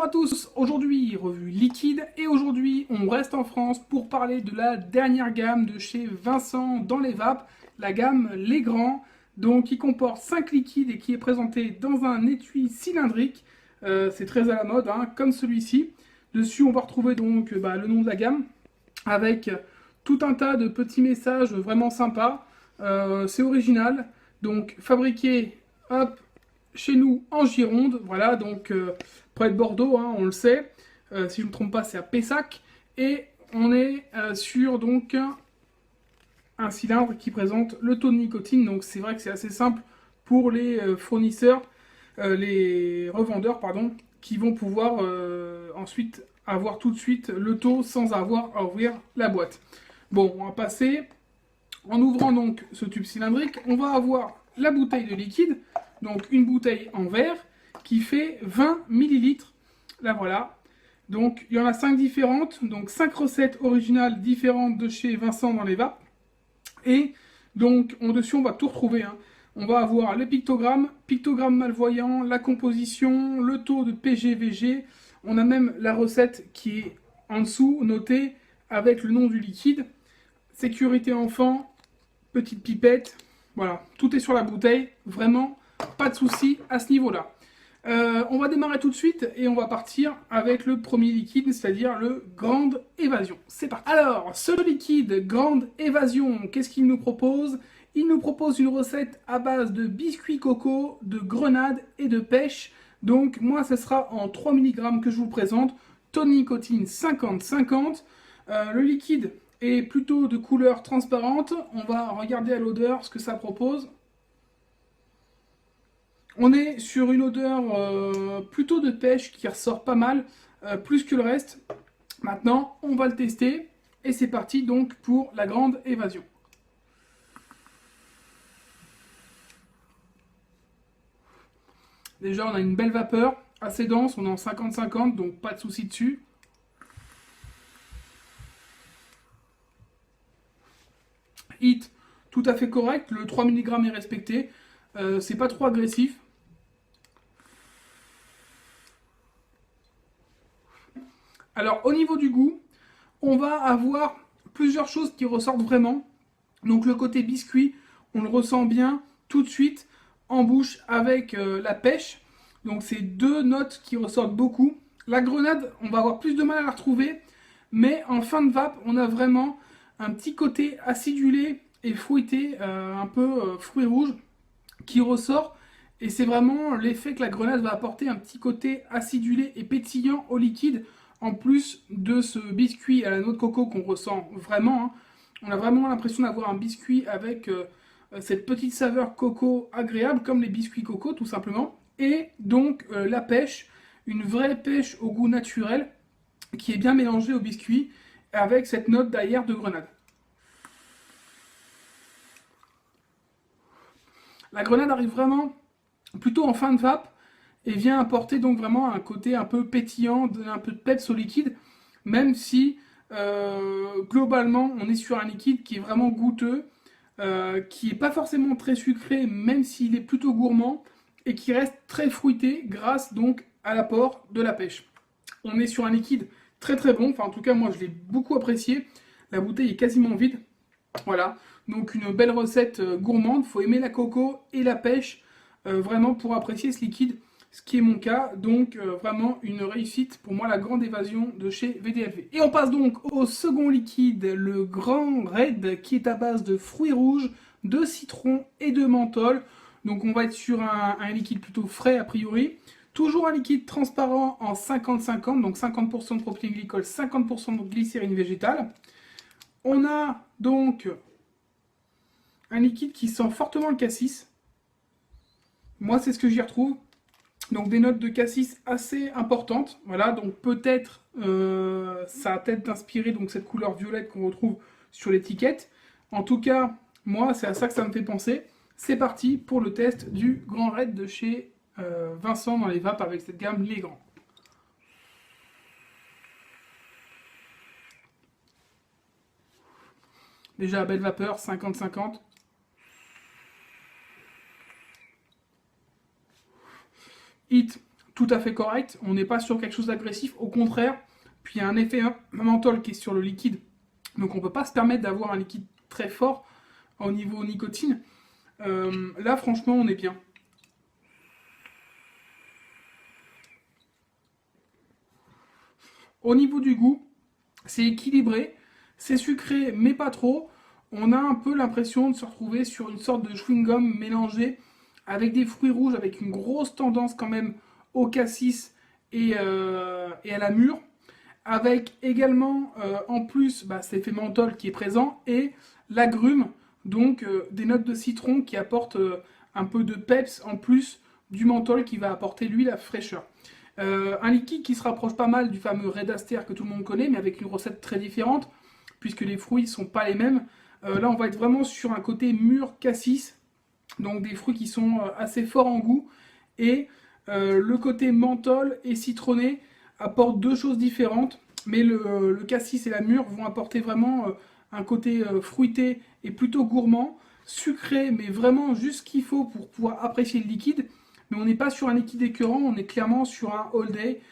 à tous, aujourd'hui revue liquide et aujourd'hui on reste en France pour parler de la dernière gamme de chez Vincent dans les vapes, la gamme Les Grands, donc qui comporte 5 liquides et qui est présenté dans un étui cylindrique, c'est très à la mode hein, comme celui-ci. Dessus on va retrouver donc le nom de la gamme avec tout un tas de petits messages vraiment sympas, c'est original, donc fabriqué hop, chez nous en Gironde, voilà, donc près de Bordeaux, hein, on le sait. Si je ne me trompe pas, c'est à Pessac. Et on est sur donc un cylindre qui présente le taux de nicotine. Donc c'est vrai que c'est assez simple pour les fournisseurs, les revendeurs, pardon, qui vont pouvoir ensuite avoir tout de suite le taux sans avoir à ouvrir la boîte. Bon, on va passer. En ouvrant donc ce tube cylindrique, on va avoir la bouteille de liquide, donc une bouteille en verre qui fait 20 millilitres. Là voilà. Donc il y en a 5 différentes, donc 5 recettes originales différentes de chez Vincent dans les vapes. Et donc en dessus on va tout retrouver. Hein. On va avoir les pictogrammes, pictogramme malvoyant, la composition, le taux de PGVG. On a même la recette qui est en dessous notée avec le nom du liquide. Sécurité enfant, petite pipette, voilà, tout est sur la bouteille, vraiment pas de souci à ce niveau-là. On va démarrer tout de suite et on va partir avec le premier liquide, c'est-à-dire le Grande Évasion. C'est parti. Alors, ce liquide Grande Évasion, qu'est-ce qu'il nous propose? Il nous propose une recette à base de biscuits coco, de grenade et de pêche. Donc moi, ce sera en 3 mg que je vous présente. Taux de nicotine 50-50. Le liquide est plutôt de couleur transparente. On va regarder à l'odeur ce que ça propose. On est sur une odeur plutôt de pêche qui ressort pas mal, plus que le reste. Maintenant, on va le tester. Et c'est parti donc pour la Grande Évasion. Déjà, on a une belle vapeur, assez dense. On est en 50-50, donc pas de souci dessus. Hit tout à fait correct, le 3 mg est respecté, c'est pas trop agressif. Alors au niveau du goût, on va avoir plusieurs choses qui ressortent vraiment. Donc le côté biscuit, on le ressent bien tout de suite en bouche avec la pêche. Donc c'est deux notes qui ressortent beaucoup. La grenade, on va avoir plus de mal à la retrouver, mais en fin de vape, on a vraiment un petit côté acidulé et fruité, un peu fruit rouge, qui ressort. Et c'est vraiment l'effet que la grenade va apporter, un petit côté acidulé et pétillant au liquide, en plus de ce biscuit à la noix de coco qu'on ressent vraiment. Hein. On a vraiment l'impression d'avoir un biscuit avec cette petite saveur coco agréable, comme les biscuits coco tout simplement. Et donc la pêche, une vraie pêche au goût naturel, qui est bien mélangée au biscuit, avec cette note d'ailleurs de grenade. La grenade arrive vraiment plutôt en fin de vape et vient apporter donc vraiment un côté un peu pétillant, un peu de peps au liquide, même si globalement on est sur un liquide qui est vraiment goûteux, qui n'est pas forcément très sucré, même s'il est plutôt gourmand, et qui reste très fruité grâce donc à l'apport de la pêche. On est sur un liquide très très bon, enfin en tout cas moi je l'ai beaucoup apprécié, la bouteille est quasiment vide, voilà, donc une belle recette gourmande, il faut aimer la coco et la pêche vraiment pour apprécier ce liquide, ce qui est mon cas, donc vraiment une réussite pour moi, la Grande Évasion de chez VDLV. Et on passe donc au second liquide, le Grand Red, qui est à base de fruits rouges, de citron et de menthol, donc on va être sur un liquide plutôt frais a priori. Toujours un liquide transparent en 50-50, donc 50% de propylène-glycol, 50% de glycérine végétale. On a donc un liquide qui sent fortement le cassis. Moi, c'est ce que j'y retrouve. Donc des notes de cassis assez importantes. Voilà, donc peut-être ça a peut-être inspiré donc cette couleur violette qu'on retrouve sur l'étiquette. En tout cas, moi, c'est à ça que ça me fait penser. C'est parti pour le test du Grand Red de chez Vincent dans les vapes avec cette gamme Les Grands. Déjà belle vapeur, 50-50. Hit tout à fait correct. On n'est pas sur quelque chose d'agressif, au contraire. Puis il y a un effet menthol qui est sur le liquide. Donc on ne peut pas se permettre d'avoir un liquide très fort au niveau nicotine. Là, franchement, on est bien. Au niveau du goût, c'est équilibré, c'est sucré, mais pas trop. On a un peu l'impression de se retrouver sur une sorte de chewing-gum mélangé avec des fruits rouges, avec une grosse tendance quand même au cassis et à la mûre. Avec également, en plus, cet effet menthol qui est présent et l'agrume, donc des notes de citron qui apportent un peu de peps en plus du menthol qui va apporter lui la fraîcheur. Un liquide qui se rapproche pas mal du fameux Red Aster que tout le monde connaît, mais avec une recette très différente, puisque les fruits ne sont pas les mêmes. Là, on va être vraiment sur un côté mûr cassis, donc des fruits qui sont assez forts en goût, et le côté menthol et citronné apportent deux choses différentes, mais le cassis et la mûre vont apporter vraiment un côté fruité et plutôt gourmand, sucré, mais vraiment juste ce qu'il faut pour pouvoir apprécier le liquide. Mais on n'est pas sur un liquide écœurant, on est clairement sur un all day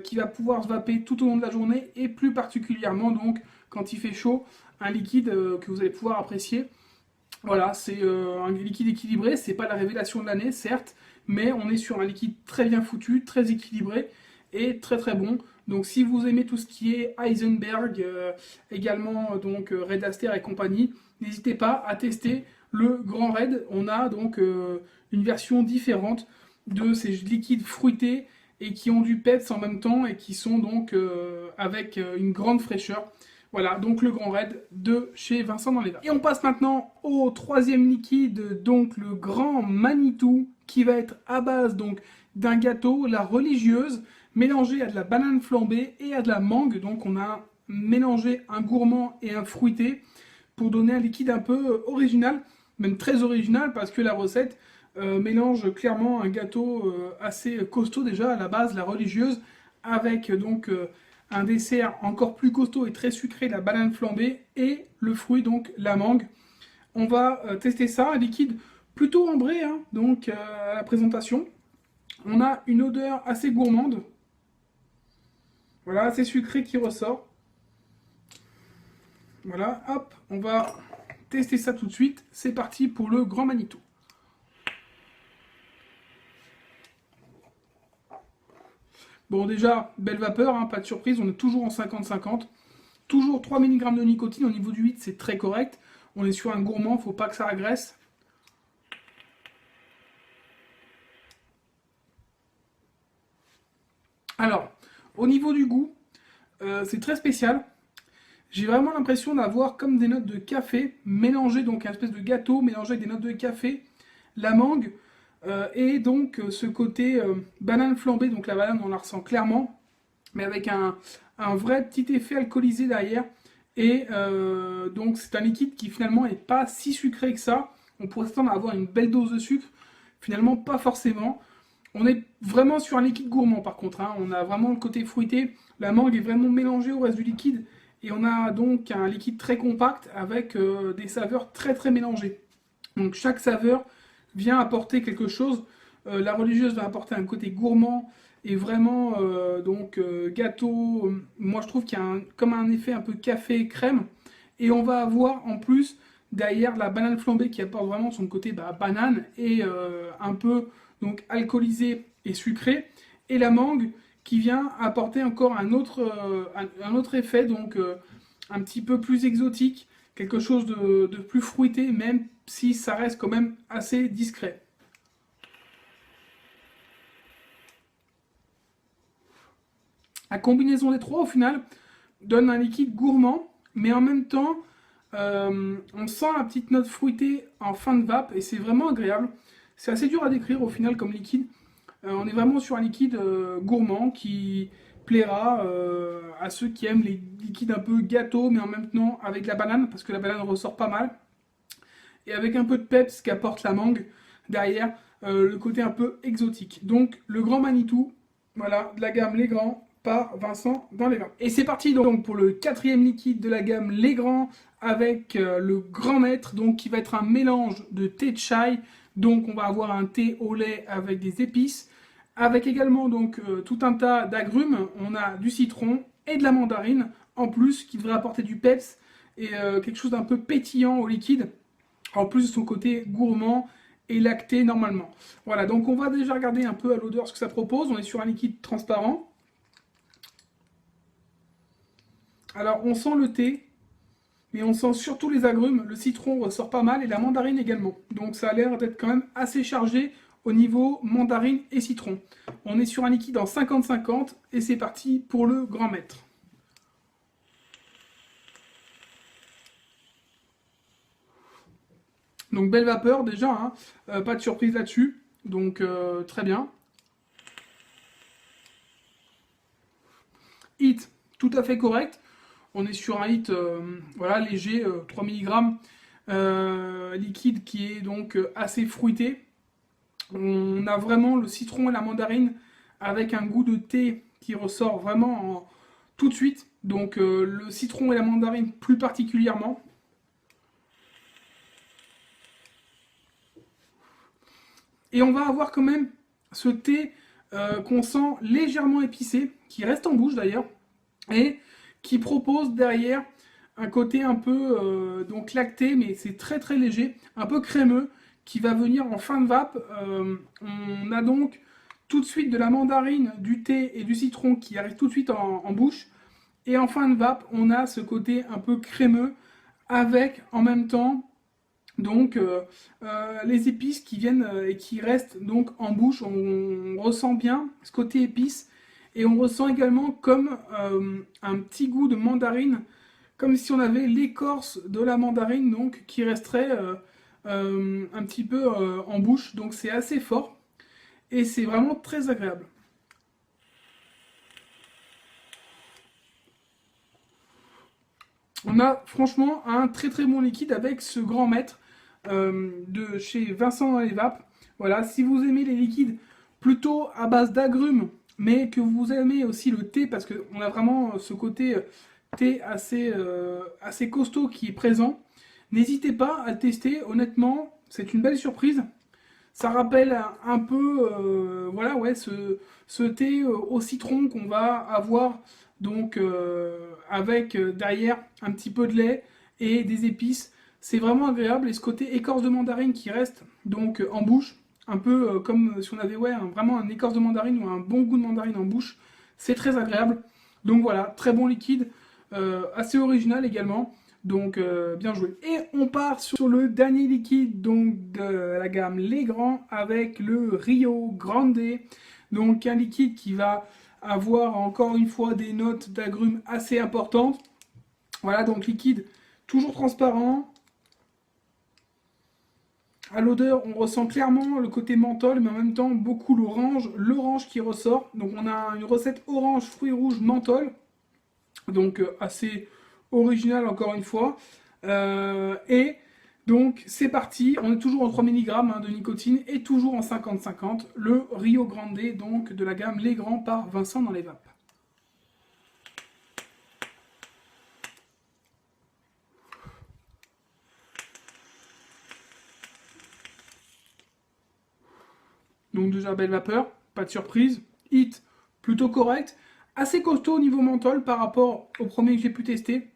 qui va pouvoir se vaper tout au long de la journée et plus particulièrement donc quand il fait chaud, un liquide que vous allez pouvoir apprécier. Voilà, c'est un liquide équilibré, c'est pas la révélation de l'année certes, mais on est sur un liquide très bien foutu, très équilibré et très très bon. Donc si vous aimez tout ce qui est Heisenberg, également donc Red Aster et compagnie, n'hésitez pas à tester le Grand Red. On a donc une version différente de ces liquides fruités et qui ont du peps en même temps et qui sont donc avec une grande fraîcheur. Voilà, donc le Grand Red de chez Vincent dans les Vapes. Et on passe maintenant au troisième liquide, donc le Grand Manitou, qui va être à base donc d'un gâteau, la religieuse, mélangé à de la banane flambée et à de la mangue. Donc on a mélangé un gourmand et un fruité pour donner un liquide un peu original, même très original parce que la recette mélange clairement un gâteau assez costaud déjà à la base, la religieuse, avec donc un dessert encore plus costaud et très sucré, la banane flambée, et le fruit, donc la mangue. On va tester ça, un liquide plutôt ambré, hein, donc à la présentation. On a une odeur assez gourmande. Voilà, assez sucré qui ressort. Voilà, hop, on va tester ça tout de suite. C'est parti pour le Grand Manitou. Bon, déjà, belle vapeur, hein, pas de surprise, on est toujours en 50-50. Toujours 3 mg de nicotine, au niveau du 8, c'est très correct. On est sur un gourmand, faut pas que ça agresse. Alors, au niveau du goût, c'est très spécial. J'ai vraiment l'impression d'avoir comme des notes de café, mélangées, donc un espèce de gâteau, mélangé avec des notes de café, la mangue, et donc ce côté banane flambée, donc la banane on la ressent clairement, mais avec un vrai petit effet alcoolisé derrière. Et donc c'est un liquide qui finalement n'est pas si sucré que ça. On pourrait s'attendre à avoir une belle dose de sucre, finalement pas forcément. On est vraiment sur un liquide gourmand par contre, hein. On a vraiment le côté fruité, la mangue est vraiment mélangée au reste du liquide, et on a donc un liquide très compact avec des saveurs très très mélangées. Donc chaque saveur vient apporter quelque chose. La religieuse va apporter un côté gourmand et vraiment gâteau. Moi je trouve qu'il y a comme un effet un peu café crème. Et on va avoir en plus derrière la banane flambée qui apporte vraiment son côté banane et un peu donc alcoolisé et sucré. Et la mangue qui vient apporter encore un autre effet, donc un petit peu plus exotique, quelque chose de plus fruité, même si ça reste quand même assez discret. La combinaison des trois, au final, donne un liquide gourmand, mais en même temps, on sent la petite note fruitée en fin de vape, et c'est vraiment agréable. C'est assez dur à décrire, au final, comme liquide. On est vraiment sur un liquide gourmand qui plaira à ceux qui aiment les liquides un peu gâteaux, mais en même temps avec la banane, parce que la banane ressort pas mal. Et avec un peu de peps qu'apporte la mangue derrière, le côté un peu exotique. Donc le Grand Manitou, voilà, de la gamme Les Grands, par Vincent dans les vins. Et c'est parti donc pour le quatrième liquide de la gamme Les Grands, avec le Grand Maître, donc qui va être un mélange de thé de chai. Donc on va avoir un thé au lait avec des épices, avec également donc tout un tas d'agrumes. On a du citron et de la mandarine en plus qui devrait apporter du peps et quelque chose d'un peu pétillant au liquide, en plus de son côté gourmand et lacté normalement. Voilà, donc on va déjà regarder un peu à l'odeur ce que ça propose. On est sur un liquide transparent. Alors on sent le thé, mais on sent surtout les agrumes. Le citron ressort pas mal et la mandarine également. Donc ça a l'air d'être quand même assez chargé au niveau mandarine et citron. On est sur un liquide en 50-50 et c'est parti pour le grand maître. Donc belle vapeur déjà, hein. Pas de surprise là-dessus, donc très bien. Hit tout à fait correct. On est sur un hit voilà, léger, 3 mg, liquide qui est donc assez fruité. On a vraiment le citron et la mandarine avec un goût de thé qui ressort vraiment tout de suite. Donc le citron et la mandarine plus particulièrement. Et on va avoir quand même ce thé qu'on sent légèrement épicé, qui reste en bouche d'ailleurs, et qui propose derrière un côté un peu donc lacté, mais c'est très très léger, un peu crémeux, qui va venir en fin de vape. On a donc tout de suite de la mandarine, du thé et du citron qui arrivent tout de suite en bouche. Et en fin de vape, on a ce côté un peu crémeux, avec en même temps donc les épices qui viennent et qui restent donc en bouche. On ressent bien ce côté épice et on ressent également comme un petit goût de mandarine, comme si on avait l'écorce de la mandarine donc qui resterait un petit peu en bouche. Donc c'est assez fort et c'est vraiment très agréable. On a franchement un très très bon liquide avec ce grand maître de chez Vincent dans les vapes. Voilà, si vous aimez les liquides plutôt à base d'agrumes, mais que vous aimez aussi le thé, parce qu'on a vraiment ce côté thé assez costaud qui est présent, n'hésitez pas à le tester. Honnêtement, c'est une belle surprise. Ça rappelle un peu voilà, ouais, ce thé au citron qu'on va avoir donc avec derrière un petit peu de lait et des épices. C'est vraiment agréable et ce côté écorce de mandarine qui reste donc en bouche, un peu comme si on avait ouais, vraiment un écorce de mandarine ou un bon goût de mandarine en bouche, c'est très agréable. Donc voilà, très bon liquide, assez original également. Donc bien joué. Et on part sur le dernier liquide donc de la gamme Les Grands avec le Rio Grande. Donc un liquide qui va avoir encore une fois des notes d'agrumes assez importantes. Voilà, donc liquide toujours transparent. À l'odeur, on ressent clairement le côté menthol, mais en même temps beaucoup l'orange qui ressort. Donc on a une recette orange, fruits rouges, menthol. Donc assez original encore une fois. Et donc c'est parti, on est toujours en 3 mg de nicotine et toujours en 50-50. Le Rio Grande donc de la gamme Les Grands par Vincent dans les vapes. Donc déjà belle vapeur, pas de surprise. Hit plutôt correct, assez costaud au niveau menthol par rapport au premier que j'ai pu tester,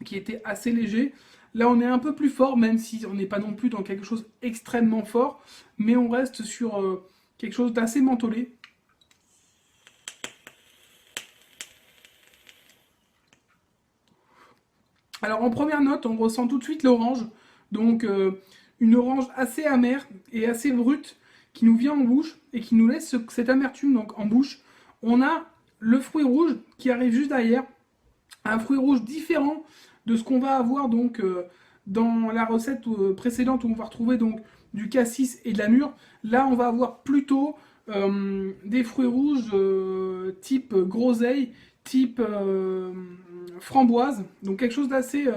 qui était assez léger. Là on est un peu plus fort, même si on n'est pas non plus dans quelque chose extrêmement fort, mais on reste sur quelque chose d'assez mentholé. Alors en première note, on ressent tout de suite l'orange, donc une orange assez amère et assez brute qui nous vient en bouche et qui nous laisse cette amertume donc en bouche. On a le fruit rouge qui arrive juste derrière, un fruit rouge différent de ce qu'on va avoir donc dans la recette précédente où on va retrouver donc du cassis et de la mûre. Là, on va avoir plutôt des fruits rouges type groseille, type framboise, donc quelque chose d'assez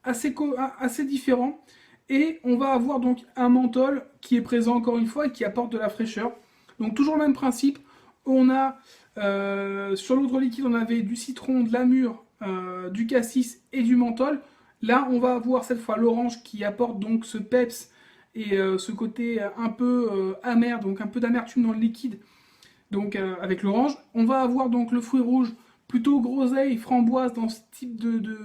assez différent. Et on va avoir donc un menthol qui est présent encore une fois et qui apporte de la fraîcheur. Donc toujours le même principe. On a sur l'autre liquide, on avait du citron, de la mûre, du cassis et du menthol. Là, on va avoir cette fois l'orange qui apporte donc ce peps et ce côté un peu amer, donc un peu d'amertume dans le liquide donc avec l'orange. On va avoir donc le fruit rouge, plutôt groseille, framboise, dans ce type de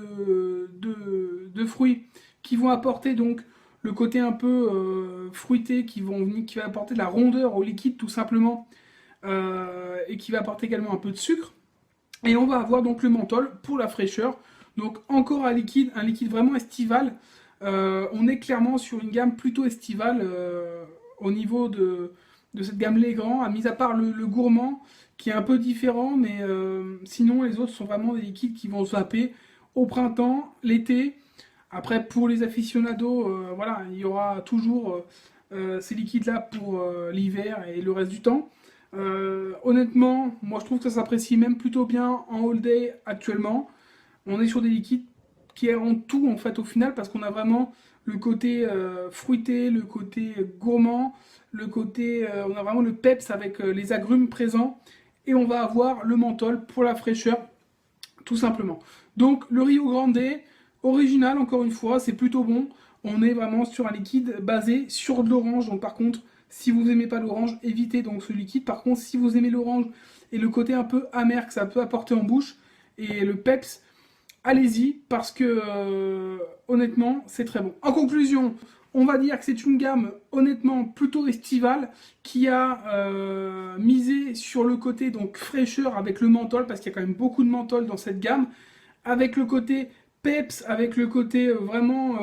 fruits, qui vont apporter donc le côté un peu fruité, qui va apporter de la rondeur au liquide tout simplement, et qui va apporter également un peu de sucre. Et on va avoir donc le menthol pour la fraîcheur. Donc encore un liquide vraiment estival. On est clairement sur une gamme plutôt estivale au niveau de cette gamme Legrand, à mis à part le gourmand qui est un peu différent, mais sinon les autres sont vraiment des liquides qui vont se vaper au printemps, l'été. Après pour les aficionados, voilà, il y aura toujours ces liquides-là pour l'hiver et le reste du temps. Honnêtement, moi je trouve que ça s'apprécie même plutôt bien en all day actuellement. On est sur des liquides qui ont tout en fait au final, parce qu'on a vraiment le côté fruité, le côté gourmand, le côté, on a vraiment le peps avec les agrumes présents, et on va avoir le menthol pour la fraîcheur, tout simplement. Donc le Rio Grande, original encore une fois, c'est plutôt bon. On est vraiment sur un liquide basé sur de l'orange, donc par contre, si vous n'aimez pas l'orange, évitez donc ce liquide. Par contre, si vous aimez l'orange et le côté un peu amer que ça peut apporter en bouche, et le peps, allez-y, parce que honnêtement, c'est très bon. En conclusion, on va dire que c'est une gamme honnêtement plutôt estivale, qui a misé sur le côté donc fraîcheur avec le menthol, parce qu'il y a quand même beaucoup de menthol dans cette gamme, avec le côté peps, avec le côté vraiment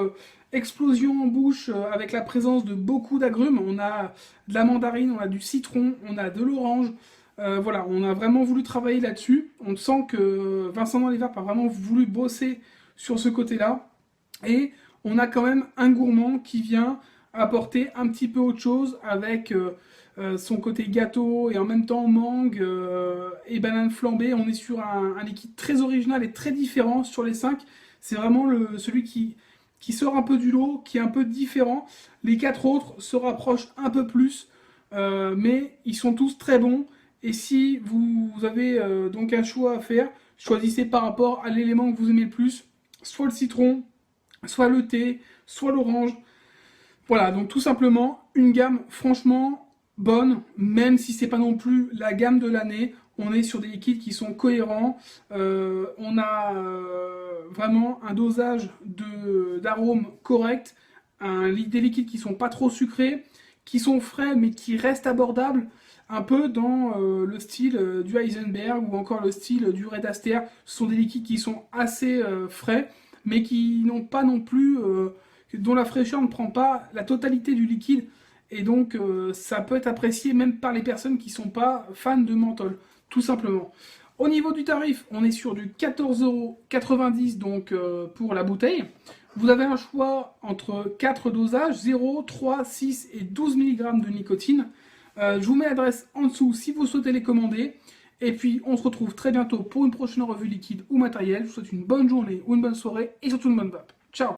explosion en bouche, avec la présence de beaucoup d'agrumes. On a de la mandarine, on a du citron, on a de l'orange. Voilà, on a vraiment voulu travailler là-dessus. On sent que Vincent dans les Vapes a vraiment voulu bosser sur ce côté-là. Et on a quand même un gourmand qui vient apporter un petit peu autre chose avec son côté gâteau et en même temps mangue et banane flambée. On est sur un liquide très original et très différent sur les 5. C'est vraiment celui qui sort un peu du lot, qui est un peu différent. Les 4 autres se rapprochent un peu plus, mais ils sont tous très bons. Et si vous avez donc un choix à faire, choisissez par rapport à l'élément que vous aimez le plus, soit le citron, soit le thé, soit l'orange. Voilà, donc tout simplement une gamme franchement bonne, même si c'est pas non plus la gamme de l'année. On est sur des liquides qui sont cohérents. On a vraiment un dosage d'arômes correct, des liquides qui sont pas trop sucrés, qui sont frais mais qui restent abordables. Un peu dans le style du Heisenberg ou encore le style du Red Aster. Ce sont des liquides qui sont assez frais, mais qui n'ont pas non plus, dont la fraîcheur ne prend pas la totalité du liquide. Et donc ça peut être apprécié même par les personnes qui ne sont pas fans de menthol, tout simplement. Au niveau du tarif, on est sur du 14,90 € donc pour la bouteille. Vous avez un choix entre 4 dosages, 0, 3, 6 et 12 mg de nicotine. Je vous mets l'adresse en dessous si vous souhaitez les commander. Et puis on se retrouve très bientôt pour une prochaine revue liquide ou matériel. Je vous souhaite une bonne journée ou une bonne soirée et surtout une bonne vape. Ciao!